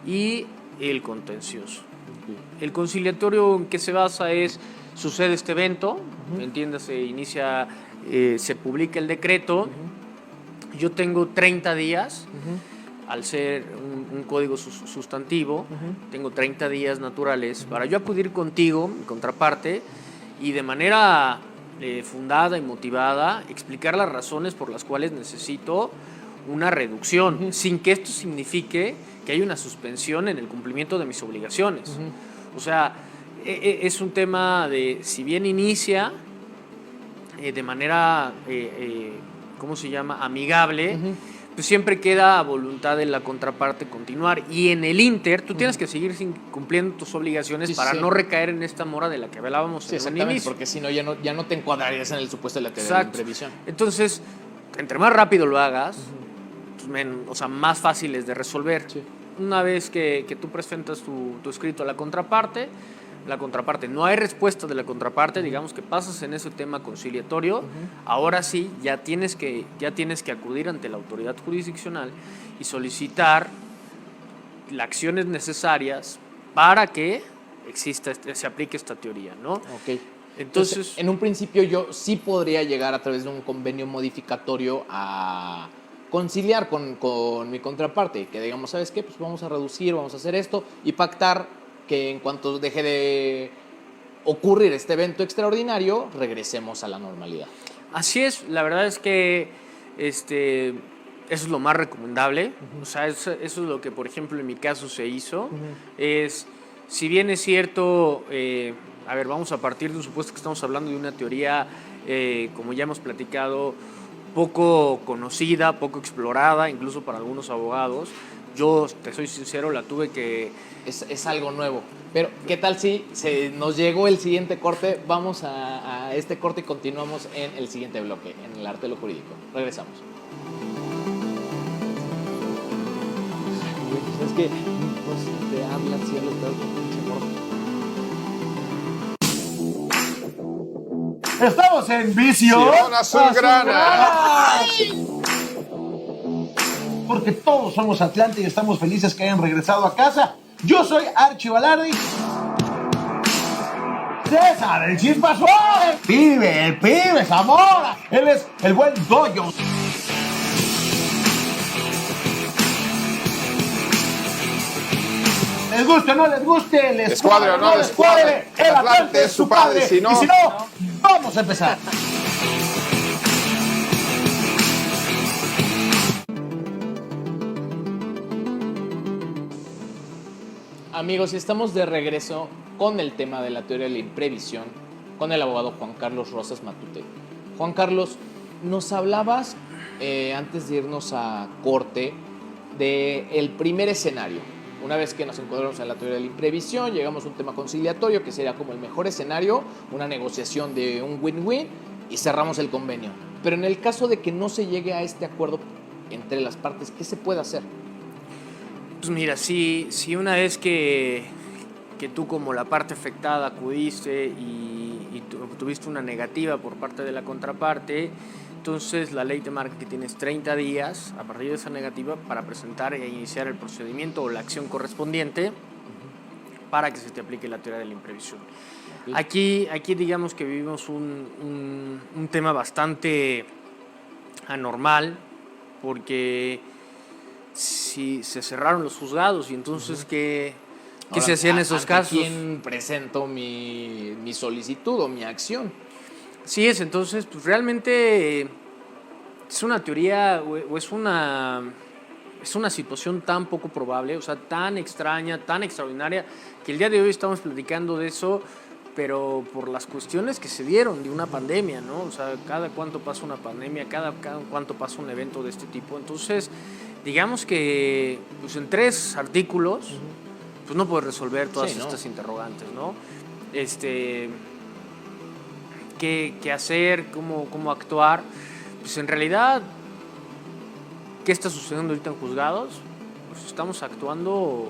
[SPEAKER 2] y el contencioso. El conciliatorio en que se basa es, sucede este evento, entiéndase, inicia, se publica el decreto, yo tengo 30 días, al ser un código sustantivo, tengo 30 días naturales para yo acudir contigo, mi contraparte, y de manera fundada y motivada explicar las razones por las cuales necesito una reducción, sin que esto signifique que hay una suspensión en el cumplimiento de mis obligaciones. O sea, es un tema de, si bien inicia de manera, ¿cómo se llama?, amigable, pues siempre queda a voluntad de la contraparte continuar. Y en el inter, tú tienes que seguir cumpliendo tus obligaciones para no recaer en esta mora de la que hablábamos en un inicio.
[SPEAKER 1] Porque si no, ya no te encuadrarías en el supuesto de la teoría de imprevisión.
[SPEAKER 2] Entonces, entre más rápido lo hagas, pues, más fácil es de resolver. Sí. Una vez que tú presentas tu escrito a la contraparte no hay respuesta de la contraparte, digamos que pasas en ese tema conciliatorio, ahora sí ya tienes que acudir ante la autoridad jurisdiccional y solicitar las acciones necesarias para que se aplique esta teoría, ¿no?
[SPEAKER 1] Okay. Entonces, en un principio yo sí podría llegar a través de un convenio modificatorio a conciliar con mi contraparte, que digamos, ¿sabes qué? Pues vamos a reducir, vamos a hacer esto y pactar que en cuanto deje de ocurrir este evento extraordinario, regresemos a la normalidad.
[SPEAKER 2] Así es, la verdad es que eso es lo más recomendable. O sea, eso es lo que, por ejemplo, en mi caso se hizo. Si bien es cierto, vamos a partir de un supuesto que estamos hablando de una teoría, como ya hemos platicado, poco conocida, poco explorada, incluso para algunos abogados. Yo, te soy sincero, la tuve que...
[SPEAKER 1] Es algo nuevo. Pero, ¿qué tal si nos llegó el siguiente corte? Vamos a este corte y continuamos en el siguiente bloque, en el arte de lo jurídico. Regresamos. Es que pues, te hablan cielo, te pinche corte.
[SPEAKER 4] Estamos en Visión
[SPEAKER 5] Azulgrana.
[SPEAKER 4] Porque todos somos Atlante y estamos felices que hayan regresado a casa. Yo soy Archi Balardi. César, el Chispa Suárez. El pibe Zamora. Él es el buen Goyo. Les guste o no les guste, les
[SPEAKER 5] cuadre o no les cuadre,
[SPEAKER 4] el Atlante es su padre.
[SPEAKER 5] Si no,
[SPEAKER 4] y si no, vamos a empezar.
[SPEAKER 1] Amigos, y estamos de regreso con el tema de la teoría de la imprevisión con el abogado Juan Carlos Rosas Matute. Juan Carlos, nos hablabas antes de irnos a corte del primer escenario. Una vez que nos encontramos en la teoría de la imprevisión, llegamos a un tema conciliatorio que sería como el mejor escenario, una negociación de un win-win y cerramos el convenio. Pero en el caso de que no se llegue a este acuerdo entre las partes, ¿qué se puede hacer?
[SPEAKER 2] Pues mira, si una vez que tú como la parte afectada acudiste y tuviste una negativa por parte de la contraparte, entonces la ley te marca que tienes 30 días a partir de esa negativa para presentar e iniciar el procedimiento o la acción correspondiente para que se te aplique la teoría de la imprevisión. Aquí digamos que vivimos un tema bastante anormal porque si se cerraron los juzgados y entonces ¿qué se hacía en esos casos?
[SPEAKER 1] ¿Quién presento mi solicitud o mi acción?
[SPEAKER 2] Sí es, entonces pues realmente es una teoría o es una situación tan poco probable, o sea, tan extraña, tan extraordinaria, que el día de hoy estamos platicando de eso, pero por las cuestiones que se dieron de una pandemia, ¿no? O sea, cada cuánto pasa una pandemia, cada cuánto pasa un evento de este tipo. Entonces, digamos que pues en 3 artículos pues no puedes resolver todas estas interrogantes, ¿no? ¿Qué hacer? ¿Cómo actuar? Pues en realidad, ¿qué está sucediendo ahorita en juzgados? Pues estamos actuando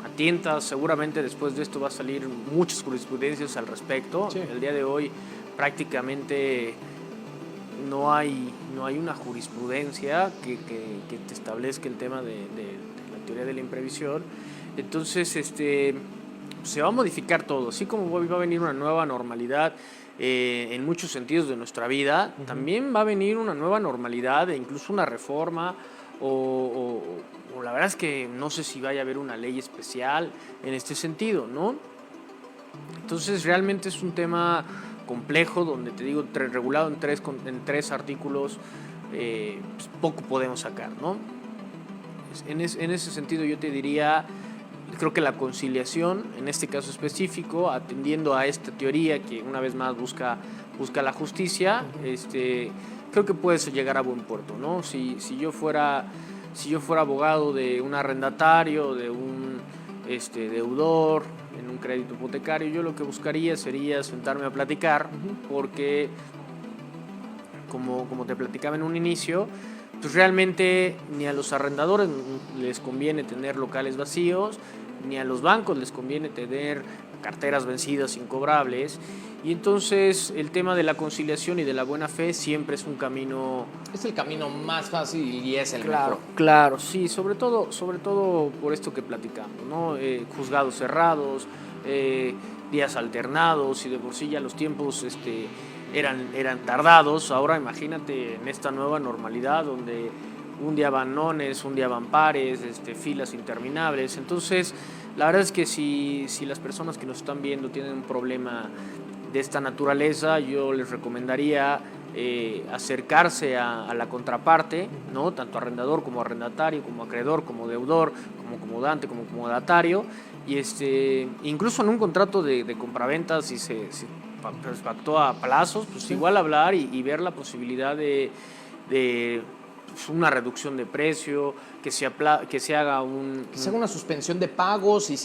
[SPEAKER 2] a tientas. Seguramente después de esto va a salir muchas jurisprudencias al respecto. Sí. El día de hoy prácticamente no hay una jurisprudencia que te establezca el tema de la teoría de la imprevisión. Entonces, se va a modificar todo. Así como va a venir una nueva normalidad en muchos sentidos de nuestra vida, también va a venir una nueva normalidad e incluso una reforma o la verdad es que no sé si vaya a haber una ley especial en este sentido, ¿no? Entonces realmente es un tema complejo donde te digo regulado en tres artículos, pues poco podemos sacar, ¿no? En ese sentido yo te diría, creo que la conciliación, en este caso específico, atendiendo a esta teoría que una vez más busca la justicia, creo que puede llegar a buen puerto, ¿no? Si yo fuera abogado de un arrendatario, de un deudor, en un crédito hipotecario, yo lo que buscaría sería sentarme a platicar, porque como te platicaba en un inicio, pues realmente ni a los arrendadores les conviene tener locales vacíos, ni a los bancos les conviene tener carteras vencidas incobrables, y entonces el tema de la conciliación y de la buena fe siempre es un camino...
[SPEAKER 1] Es el camino más fácil y es el mejor.
[SPEAKER 2] Claro, sí, sobre todo por esto que platicamos, ¿no? Juzgados cerrados, días alternados, y de por sí ya los tiempos eran tardados. Ahora imagínate en esta nueva normalidad donde un día van nones, un día van pares, filas interminables. Entonces, la verdad es que si las personas que nos están viendo tienen un problema de esta naturaleza, yo les recomendaría acercarse a la contraparte, ¿no? Tanto arrendador como arrendatario, como acreedor, como deudor, como comodante, como comodatario, y incluso en un contrato de compraventa, si se pactó a plazos, pues sí, igual hablar y ver la posibilidad de una reducción de precio, que se haga
[SPEAKER 1] una suspensión de pagos y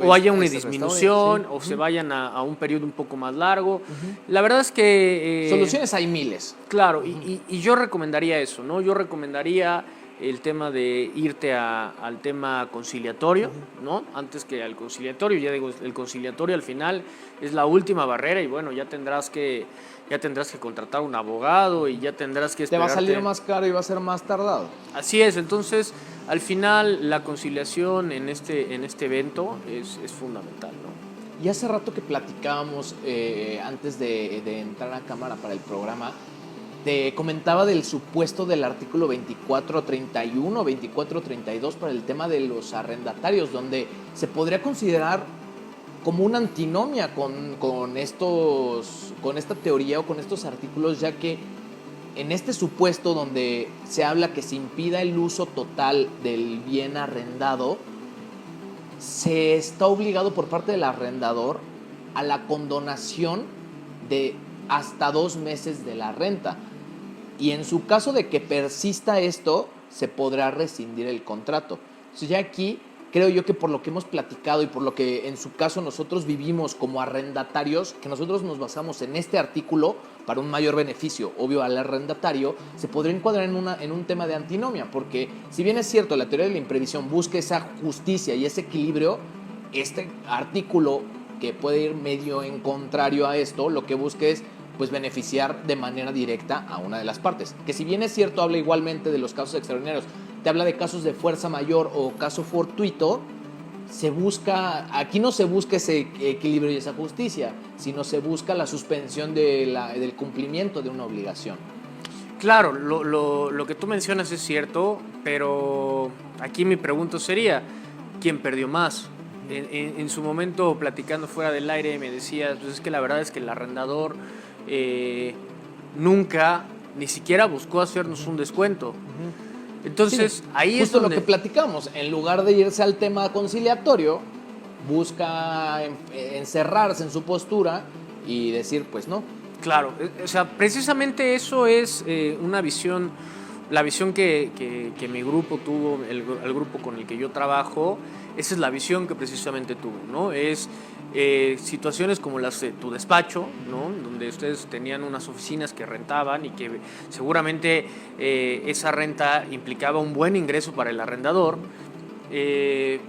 [SPEAKER 2] o haya una disminución, sí, o se vayan a un periodo un poco más largo. La verdad es que
[SPEAKER 1] soluciones hay miles.
[SPEAKER 2] Claro, y yo recomendaría eso, ¿no? Yo recomendaría el tema de irte al tema conciliatorio, ¿no? Antes que al conciliatorio, ya digo, el conciliatorio al final es la última barrera y bueno, ya tendrás que contratar un abogado y ya tendrás que
[SPEAKER 1] Te va a
[SPEAKER 2] esperarte.
[SPEAKER 1] salir más caro y va a ser más tardado.
[SPEAKER 2] Así es, entonces al final la conciliación en este evento es fundamental, ¿no?
[SPEAKER 1] Y hace rato que platicábamos, antes de entrar a cámara para el programa, te comentaba del supuesto del artículo 2431, 2432 para el tema de los arrendatarios, donde se podría considerar como una antinomia con esta teoría o con estos artículos, ya que en este supuesto donde se habla que se impida el uso total del bien arrendado, se está obligado por parte del arrendador a la condonación de hasta 2 meses de la renta. Y en su caso de que persista esto, se podrá rescindir el contrato. Entonces ya aquí creo yo que por lo que hemos platicado y por lo que en su caso nosotros vivimos como arrendatarios, que nosotros nos basamos en este artículo para un mayor beneficio, obvio, al arrendatario, se podría encuadrar en un tema de antinomia, porque si bien es cierto, la teoría de la imprevisión busca esa justicia y ese equilibrio, este artículo, que puede ir medio en contrario a esto, lo que busca es pues beneficiar de manera directa a una de las partes. Que si bien es cierto, habla igualmente de los casos extraordinarios, te habla de casos de fuerza mayor o caso fortuito, aquí no se busca ese equilibrio y esa justicia, sino se busca la suspensión del cumplimiento de una obligación.
[SPEAKER 2] Claro, lo que tú mencionas es cierto, pero aquí mi pregunta sería, ¿quién perdió más? En su momento, platicando fuera del aire, me decías, pues es que la verdad es que el arrendador nunca, ni siquiera buscó hacernos un descuento. Entonces,
[SPEAKER 1] sí,
[SPEAKER 2] ahí
[SPEAKER 1] justo
[SPEAKER 2] es donde...
[SPEAKER 1] lo que platicamos, en lugar de irse al tema conciliatorio, busca encerrarse en su postura y decir, pues no.
[SPEAKER 2] Claro, o sea, precisamente eso es una visión, la visión que mi grupo tuvo, el grupo con el que yo trabajo, esa es la visión que precisamente tuvo, ¿no? Es situaciones como las de tu despacho, ¿no? Donde ustedes tenían unas oficinas que rentaban y que seguramente esa renta implicaba un buen ingreso para el arrendador,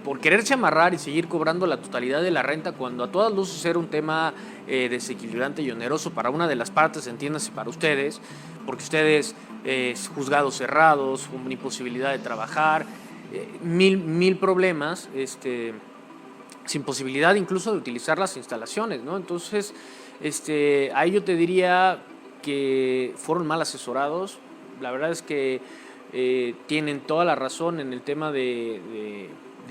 [SPEAKER 2] por quererse amarrar y seguir cobrando la totalidad de la renta cuando a todas luces era un tema desequilibrante y oneroso para una de las partes, entiéndase para ustedes, porque ustedes, juzgados cerrados, con imposibilidad de trabajar, mil problemas, sin posibilidad incluso de utilizar las instalaciones, ¿no? Entonces, ahí yo te diría que fueron mal asesorados. La verdad es que tienen toda la razón en el tema de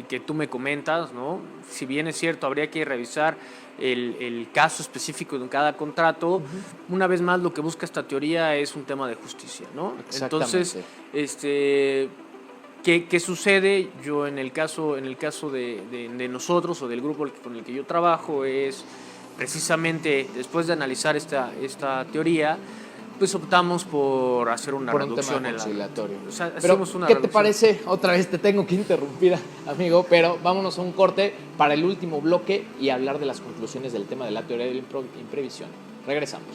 [SPEAKER 2] que tú me comentas, ¿no? Si bien es cierto, habría que revisar el caso específico de cada contrato. Una vez más, lo que busca esta teoría es un tema de justicia, ¿no? Entonces, ¿qué sucede? Yo en el caso de nosotros o del grupo con el que yo trabajo es precisamente después de analizar esta teoría, pues optamos por hacer una reducción en
[SPEAKER 1] conciliatorio.
[SPEAKER 2] O sea,
[SPEAKER 1] pero,
[SPEAKER 2] hacemos una
[SPEAKER 1] ¿qué
[SPEAKER 2] reducción.
[SPEAKER 1] te parece? Otra vez te tengo que interrumpir, amigo, pero vámonos a un corte para el último bloque y hablar de las conclusiones del tema de la teoría de la imprevisión. Regresamos.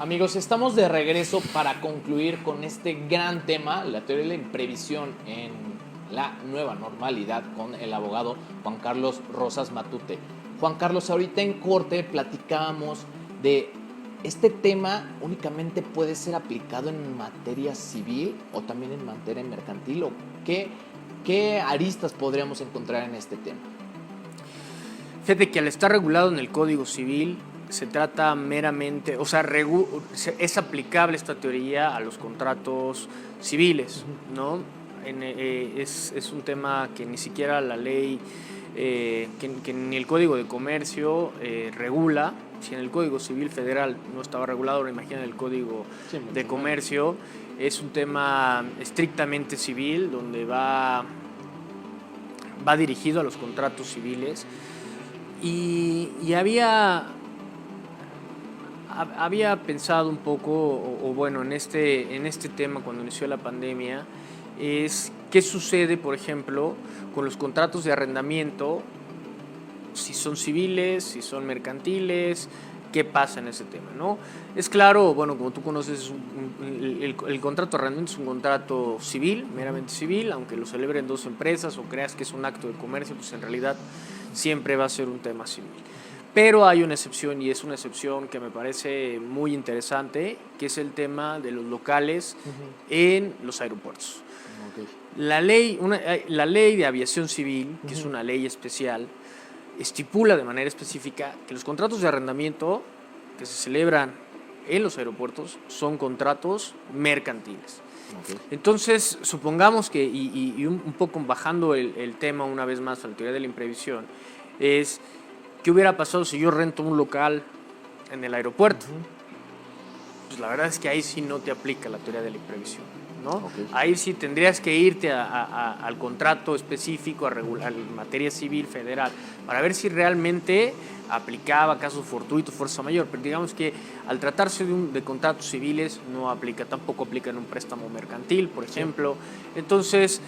[SPEAKER 1] Amigos, estamos de regreso para concluir con este gran tema, la teoría de la imprevisión en la nueva normalidad, con el abogado Juan Carlos Rosas Matute. Juan Carlos, ahorita en corte platicábamos de este tema únicamente puede ser aplicado en materia civil o también en materia mercantil, o qué aristas podríamos encontrar en este tema.
[SPEAKER 2] Fíjate que al estar regulado en el Código Civil, se trata meramente, o sea, es aplicable esta teoría a los contratos civiles, ¿no? Es un tema que ni siquiera la ley, que ni el Código de Comercio regula. Si en el Código Civil Federal no estaba regulado, ahora imagina el Código de Comercio. Es un tema estrictamente civil, donde va dirigido a los contratos civiles. Y había pensado un poco, o bueno, en este tema cuando inició la pandemia, es qué sucede, por ejemplo, con los contratos de arrendamiento, si son civiles, si son mercantiles, qué pasa en ese tema, ¿no? Es claro, bueno, como tú conoces, el contrato de arrendamiento es un contrato civil, meramente civil, aunque lo celebren dos empresas o creas que es un acto de comercio, pues en realidad siempre va a ser un tema civil. Pero hay una excepción, y es una excepción que me parece muy interesante, que es el tema de los locales en los aeropuertos.
[SPEAKER 1] Okay.
[SPEAKER 2] La ley de aviación civil, que es una ley especial, estipula de manera específica que los contratos de arrendamiento que se celebran en los aeropuertos son contratos mercantiles.
[SPEAKER 1] Okay.
[SPEAKER 2] Entonces, supongamos que, y un poco bajando el tema una vez más a la teoría de la imprevisión, es ¿qué hubiera pasado si yo rento un local en el aeropuerto? Pues la verdad es que ahí sí no te aplica la teoría de la imprevisión, ¿no?
[SPEAKER 1] Okay.
[SPEAKER 2] Ahí sí tendrías que irte al contrato específico, a regular en materia civil federal, para ver si realmente aplicaba caso fortuito, fuerza mayor. Pero digamos que al tratarse de contratos civiles no aplica, tampoco aplica en un préstamo mercantil, por ejemplo. Entonces,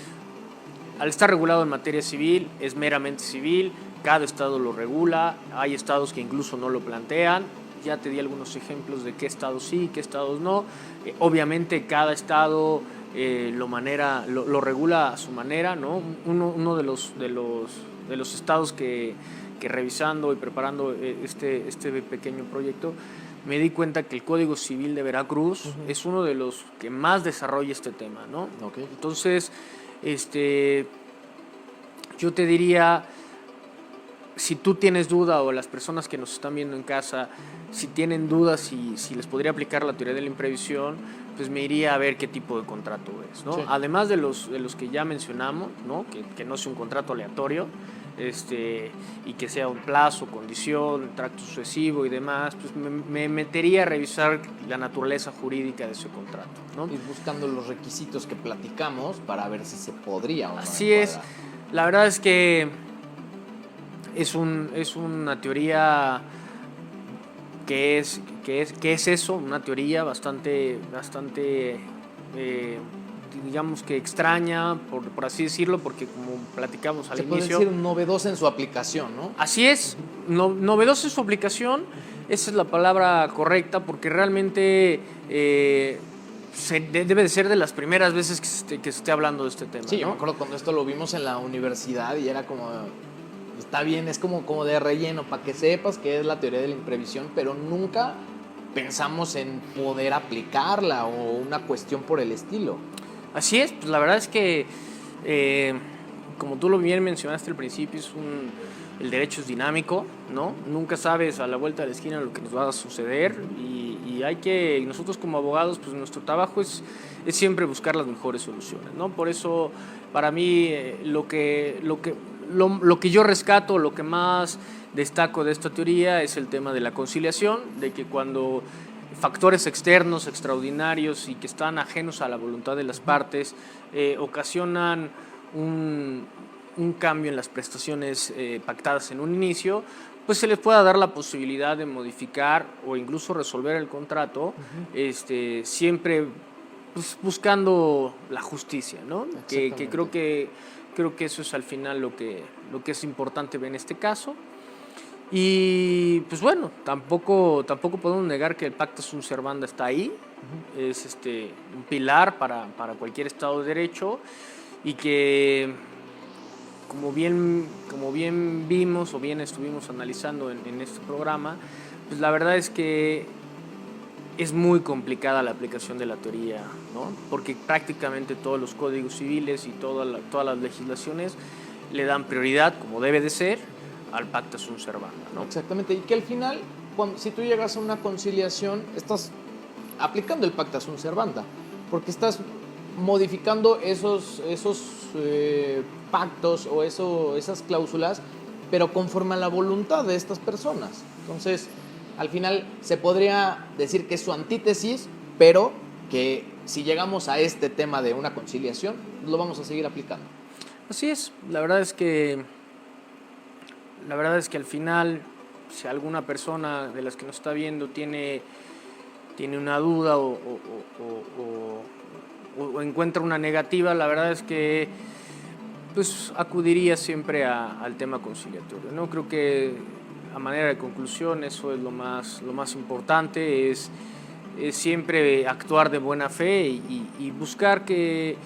[SPEAKER 2] al estar regulado en materia civil, es meramente civil. Cada estado lo regula, hay estados que incluso no lo plantean. Ya te di algunos ejemplos de qué estados sí, qué estados no. Obviamente cada estado lo regula a su manera, ¿no? Uno de los estados que revisando y preparando este pequeño proyecto, me di cuenta que el Código Civil de Veracruz es uno de los que más desarrolla este tema, ¿no?
[SPEAKER 1] Okay.
[SPEAKER 2] Entonces, yo te diría, si tú tienes duda, o las personas que nos están viendo en casa, si tienen dudas si les podría aplicar la teoría de la imprevisión, pues me iría a ver qué tipo de contrato es, ¿no?
[SPEAKER 1] Sí.
[SPEAKER 2] Además de los que ya mencionamos, ¿no? Que no sea un contrato aleatorio, y que sea un plazo, condición, tracto sucesivo y demás, pues me metería a revisar la naturaleza jurídica de ese contrato, ¿no?
[SPEAKER 1] Ir buscando los requisitos que platicamos para ver si se podría o no.
[SPEAKER 2] Así es. La verdad es que es una teoría que es eso, una teoría bastante digamos que extraña, por así decirlo, porque como platicamos al inicio...
[SPEAKER 1] Se puede decir novedosa en su aplicación, ¿no?
[SPEAKER 2] Así es, novedosa en su aplicación, esa es la palabra correcta, porque realmente debe de ser de las primeras veces que se esté hablando de este tema.
[SPEAKER 1] Sí,
[SPEAKER 2] ¿no?
[SPEAKER 1] yo me acuerdo cuando esto lo vimos en la universidad y era como... Está bien, es como de relleno, para que sepas que es la teoría de la imprevisión, pero nunca pensamos en poder aplicarla o una cuestión por el estilo.
[SPEAKER 2] Así es, pues la verdad es que, como tú lo bien mencionaste al principio, el derecho es dinámico, ¿no? Nunca sabes a la vuelta de la esquina lo que nos va a suceder, y hay que, nosotros como abogados, pues nuestro trabajo es siempre buscar las mejores soluciones, ¿no? Por eso, para mí, lo que yo rescato, lo que más destaco de esta teoría es el tema de la conciliación, de que cuando factores externos, extraordinarios y que están ajenos a la voluntad de las partes ocasionan un cambio en las prestaciones pactadas en un inicio, pues se les pueda dar la posibilidad de modificar o incluso resolver el contrato, siempre pues, buscando la justicia, ¿no? Que creo que eso es al final lo que es importante ver en este caso. Y pues bueno, tampoco podemos negar que el Pacta Sunt Servanda está ahí. Es un pilar para cualquier Estado de Derecho y que, como bien vimos o bien estuvimos analizando en este programa, pues la verdad es que es muy complicada la aplicación de la teoría, ¿no? Porque prácticamente todos los códigos civiles y todas las legislaciones le dan prioridad, como debe de ser, al Pacta Sunt Servanda, ¿no?
[SPEAKER 1] Exactamente, y que al final, si tú llegas a una conciliación, estás aplicando el Pacta Sunt Servanda, porque estás modificando esos pactos o esas cláusulas, pero conforme a la voluntad de estas personas. Entonces, al final se podría decir que es su antítesis, pero que si llegamos a este tema de una conciliación, lo vamos a seguir aplicando.
[SPEAKER 2] Así es, la verdad es que al final, si alguna persona de las que nos está viendo tiene una duda o encuentra una negativa, la verdad es que pues acudiría siempre al tema conciliatorio, ¿no? Creo que a manera de conclusión eso es lo más importante, es siempre actuar de buena fe y buscar que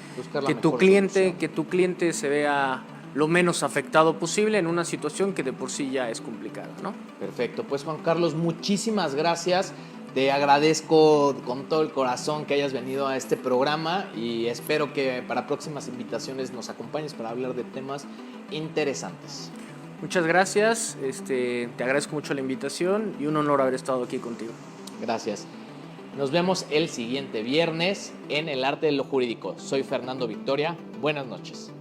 [SPEAKER 2] tu cliente se vea lo menos afectado posible en una situación que de por sí ya es complicada, ¿no?
[SPEAKER 1] Perfecto, pues Juan Carlos, muchísimas gracias. Te agradezco con todo el corazón que hayas venido a este programa y espero que para próximas invitaciones nos acompañes para hablar de temas interesantes.
[SPEAKER 2] Muchas gracias, te agradezco mucho la invitación y un honor haber estado aquí contigo.
[SPEAKER 1] Gracias. Nos vemos el siguiente viernes en El Arte de lo Jurídico. Soy Fernando Victoria. Buenas noches.